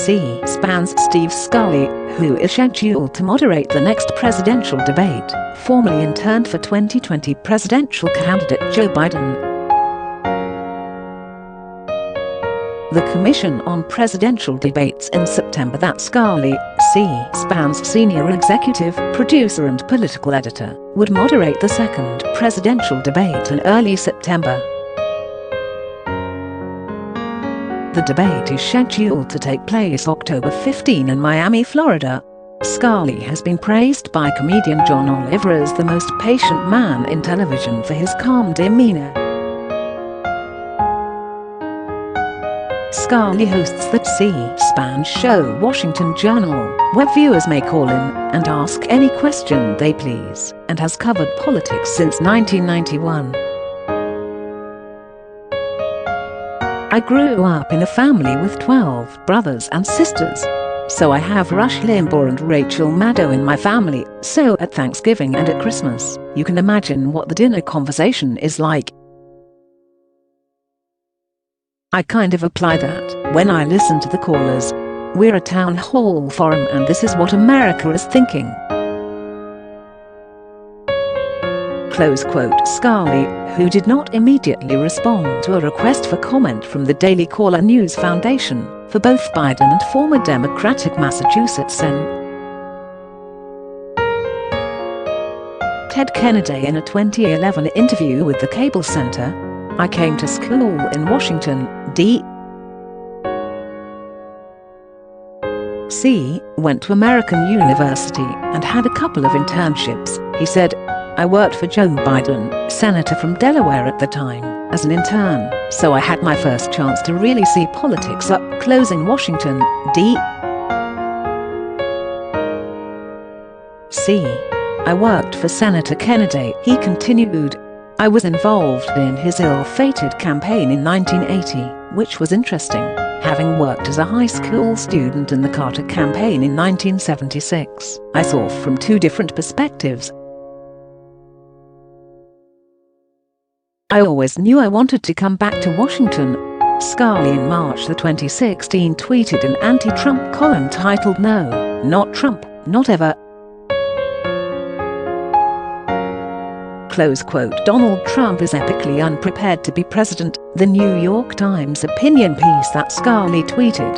C-SPAN's Steve Scully, who is scheduled to moderate the next presidential debate, formally interned for 2020 presidential candidate Joe Biden. The Commission on Presidential Debates in September that Scully, C-SPAN's senior executive, producer and political editor, would moderate the second presidential debate in early September. The debate is scheduled to take place October 15 in Miami, Florida. Scully has been praised by comedian John Oliver as the most patient man in television for his calm demeanor. Scully hosts the C-SPAN show Washington Journal, where viewers may call in and ask any question they please, and has covered politics since 1991. I grew up in a family with 12 brothers and sisters. So I have Rush Limbaugh and Rachel Maddow in my family, so at Thanksgiving and at Christmas, you can imagine what the dinner conversation is like. I kind of apply that when I listen to the callers. We're a town hall forum and this is what America is thinking. Close quote. Scully, who did not immediately respond to a request for comment from the Daily Caller News Foundation, for both Biden and former Democratic Massachusetts Sen. Ted Kennedy in a 2011 interview with the cable center, "I came to school in Washington, D.C., went to American University and had a couple of internships," he said. "I worked for Joe Biden, senator from Delaware at the time, as an intern, so I had my first chance to really see politics up close in Washington, D.C. I worked for Senator Kennedy," he continued. "I was involved in his ill-fated campaign in 1980, which was interesting, having worked as a high school student in the Carter campaign in 1976. I saw from two different perspectives. I always knew I wanted to come back to Washington." Scully in March 2016 tweeted an anti-Trump column titled "No, not Trump, not ever." Close quote. Donald Trump is epically unprepared to be president, the New York Times opinion piece that Scully tweeted.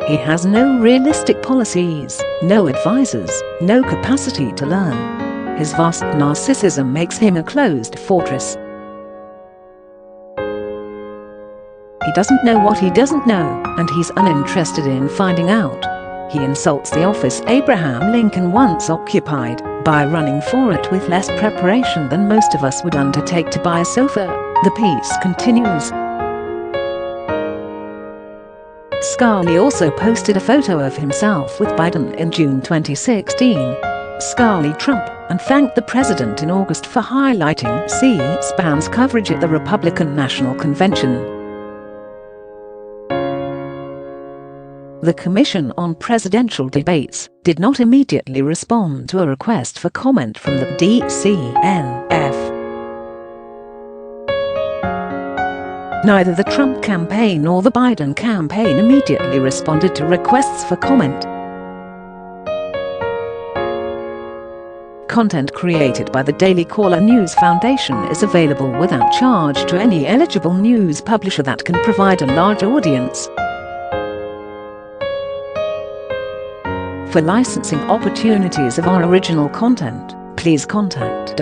He has no realistic policies, no advisors, no capacity to learn. His vast narcissism makes him a closed fortress. He doesn't know what he doesn't know, and he's uninterested in finding out. He insults the office Abraham Lincoln once occupied by running for it with less preparation than most of us would undertake to buy a sofa, the piece continues. Scully also posted a photo of himself with Biden in June 2016. Scully Trump, and thanked the president in August for highlighting C-SPAN's coverage at the Republican National Convention. The Commission on Presidential Debates did not immediately respond to a request for comment from the DCNF. Neither the Trump campaign nor the Biden campaign immediately responded to requests for comment. Content created by the Daily Caller News Foundation is available without charge to any eligible news publisher that can provide a large audience. For licensing opportunities of our original content, please contact